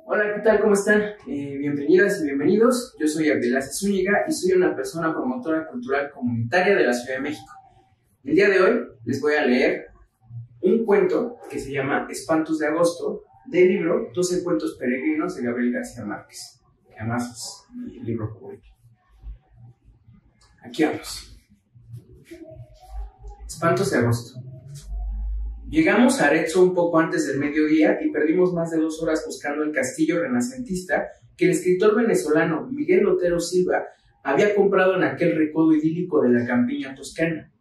Hola, ¿qué tal? ¿Cómo están? Bienvenidas y bienvenidos. Yo soy Abdelaz Zúñiga y soy una persona promotora cultural comunitaria de la Ciudad de México. El día de hoy les voy a leer un cuento que se llama Espantos de Agosto, del libro 12 cuentos peregrinos de Gabriel García Márquez, que además es mi libro favorito. Aquí vamos. Espantos de Agosto. Llegamos a Arezzo un poco antes del mediodía y perdimos más de 2 horas buscando el castillo renacentista que el escritor venezolano Miguel Otero Silva había comprado en aquel recodo idílico de la campiña toscana.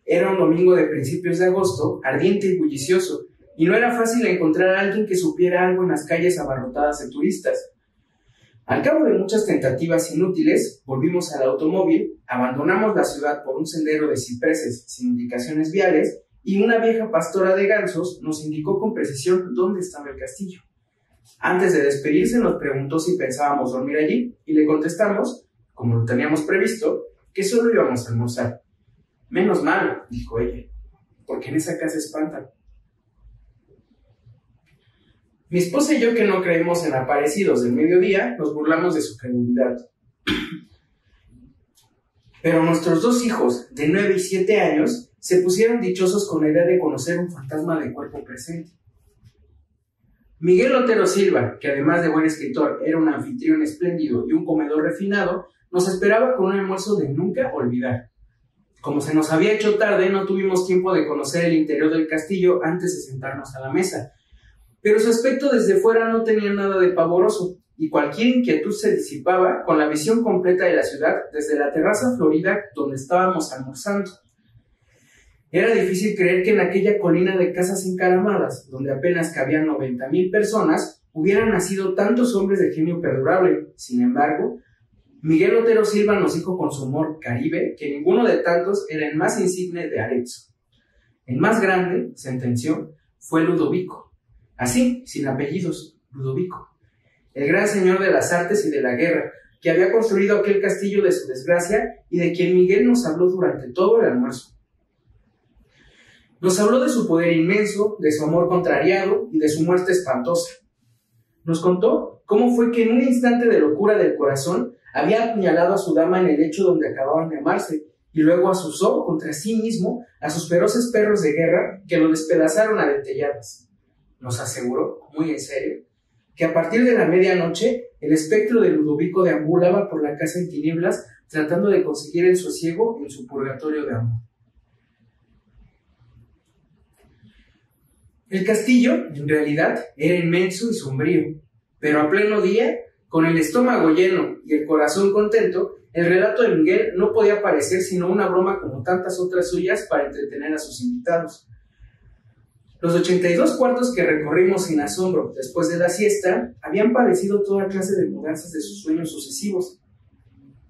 Era un domingo de principios de agosto, ardiente y bullicioso, y no era fácil encontrar a alguien que supiera algo en las calles abarrotadas de turistas. Al cabo de muchas tentativas inútiles, volvimos al automóvil, abandonamos la ciudad por un sendero de cipreses sin indicaciones viales, y una vieja pastora de gansos nos indicó con precisión dónde estaba el castillo. Antes de despedirse nos preguntó si pensábamos dormir allí, y le contestamos, como lo teníamos previsto, que solo íbamos a almorzar. Menos mal, dijo ella, porque en esa casa espantan. Mi esposa y yo, que no creemos en aparecidos del mediodía, nos burlamos de su credulidad. Pero nuestros 2 hijos, de 9 y 7 años, se pusieron dichosos con la idea de conocer un fantasma de cuerpo presente. Miguel Otero Silva, que además de buen escritor era un anfitrión espléndido y un comedor refinado, nos esperaba con un almuerzo de nunca olvidar. Como se nos había hecho tarde, no tuvimos tiempo de conocer el interior del castillo antes de sentarnos a la mesa, pero su aspecto desde fuera no tenía nada de pavoroso, y cualquier inquietud se disipaba con la visión completa de la ciudad desde la terraza florida donde estábamos almorzando. Era difícil creer que en aquella colina de casas encaramadas, donde apenas cabían 90,000 personas, hubieran nacido tantos hombres de genio perdurable. Sin embargo, Miguel Otero Silva nos dijo con su humor caribe que ninguno de tantos era el más insigne de Arezzo. El más grande, sentenció, fue Ludovico. Así, sin apellidos, Ludovico. El gran señor de las artes y de la guerra, que había construido aquel castillo de su desgracia y de quien Miguel nos habló durante todo el almuerzo. Nos habló de su poder inmenso, de su amor contrariado y de su muerte espantosa. Nos contó cómo fue que en un instante de locura del corazón había apuñalado a su dama en el lecho donde acababan de amarse y luego azuzó contra sí mismo a sus feroces perros de guerra que lo despedazaron a dentelladas. Nos aseguró, muy en serio, que a partir de la medianoche el espectro de Ludovico deambulaba por la casa en tinieblas tratando de conseguir el sosiego en su purgatorio de amor. El castillo, en realidad, era inmenso y sombrío, pero a pleno día, con el estómago lleno y el corazón contento, el relato de Miguel no podía parecer sino una broma como tantas otras suyas para entretener a sus invitados. Los 82 cuartos que recorrimos sin asombro después de la siesta habían padecido toda clase de mudanzas de sus sueños sucesivos.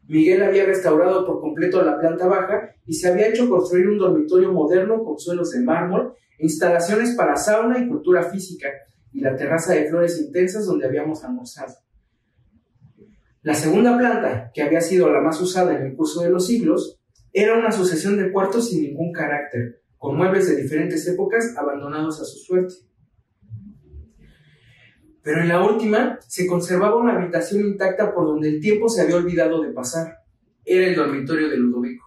Miguel había restaurado por completo la planta baja y se había hecho construir un dormitorio moderno con suelos de mármol, instalaciones para sauna y cultura física, y la terraza de flores intensas donde habíamos almorzado. La segunda planta, que había sido la más usada en el curso de los siglos, era una sucesión de cuartos sin ningún carácter, con muebles de diferentes épocas abandonados a su suerte. Pero en la última se conservaba una habitación intacta por donde el tiempo se había olvidado de pasar. Era el dormitorio de Ludovico.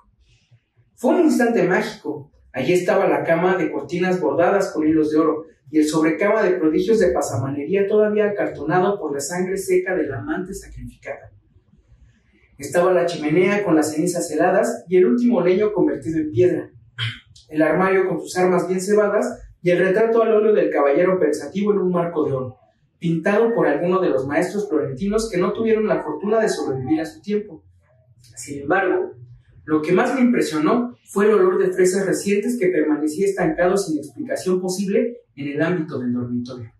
Fue un instante mágico. Allí estaba la cama de cortinas bordadas con hilos de oro y el sobrecama de prodigios de pasamanería todavía acartonado por la sangre seca de la amante sacrificada. Estaba la chimenea con las cenizas heladas y el último leño convertido en piedra. El armario con sus armas bien cebadas y el retrato al óleo del caballero pensativo en un marco de oro, pintado por alguno de los maestros florentinos que no tuvieron la fortuna de sobrevivir a su tiempo. Sin embargo, lo que más me impresionó fue el olor de fresas recientes que permanecía estancado sin explicación posible en el ámbito del dormitorio.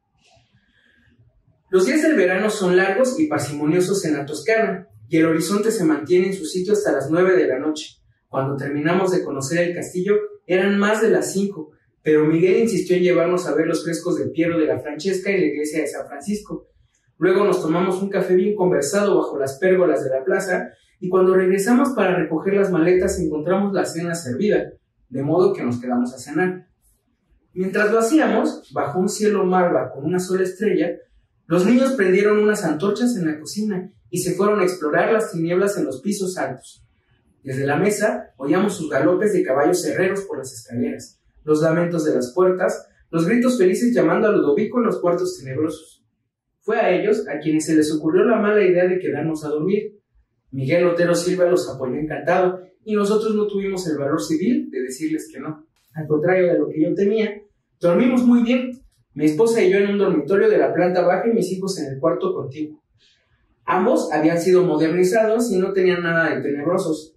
Los días del verano son largos y parsimoniosos en la Toscana, y el horizonte se mantiene en su sitio hasta las 9 de la noche. Cuando terminamos de conocer el castillo, eran más de las 5, pero Miguel insistió en llevarnos a ver los frescos de Piero de la Francesca y la iglesia de San Francisco. Luego nos tomamos un café bien conversado bajo las pérgolas de la plaza, y cuando regresamos para recoger las maletas encontramos la cena servida, de modo que nos quedamos a cenar. Mientras lo hacíamos, bajo un cielo malva con una sola estrella, Los niños prendieron unas antorchas en la cocina y se fueron a explorar las tinieblas en los pisos altos. Desde la mesa oíamos sus galopes de caballos herreros por las escaleras, los lamentos de las puertas, los gritos felices llamando a Ludovico en los cuartos tenebrosos. Fue a ellos a quienes se les ocurrió la mala idea de quedarnos a dormir. Miguel Otero Silva los apoyó encantado y nosotros no tuvimos el valor civil de decirles que no. Al contrario de lo que yo temía, dormimos muy bien, mi esposa y yo en un dormitorio de la planta baja y mis hijos en el cuarto contiguo. Ambos habían sido modernizados y no tenían nada de tenebrosos.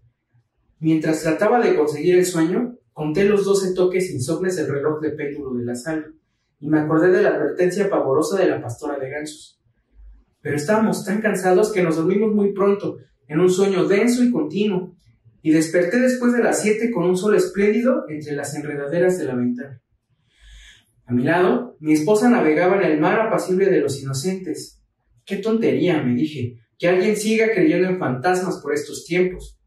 Mientras trataba de conseguir el sueño, conté los 12 toques insomnes del reloj de péndulo de la sala y me acordé de la advertencia pavorosa de la pastora de gansos. Pero estábamos tan cansados que nos dormimos muy pronto, en un sueño denso y continuo, y desperté después de las 7 con un sol espléndido entre las enredaderas de la ventana. A mi lado, mi esposa navegaba en el mar apacible de los inocentes. ¡Qué tontería!, me dije, que alguien siga creyendo en fantasmas por estos tiempos.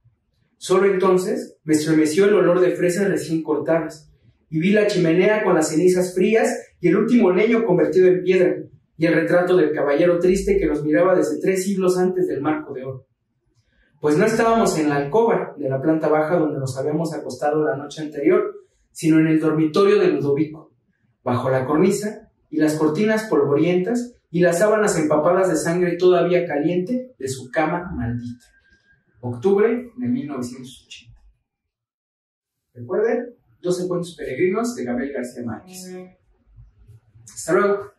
Solo entonces me estremeció el olor de fresas recién cortadas, y vi la chimenea con las cenizas frías y el último leño convertido en piedra, y el retrato del caballero triste que nos miraba desde 3 siglos antes del marco de oro. Pues no estábamos en la alcoba de la planta baja donde nos habíamos acostado la noche anterior, sino en el dormitorio de Ludovico, bajo la cornisa y las cortinas polvorientas y las sábanas empapadas de sangre todavía caliente de su cama maldita. Octubre de 1980. Recuerden, 12 cuentos peregrinos de Gabriel García Márquez. Hasta luego.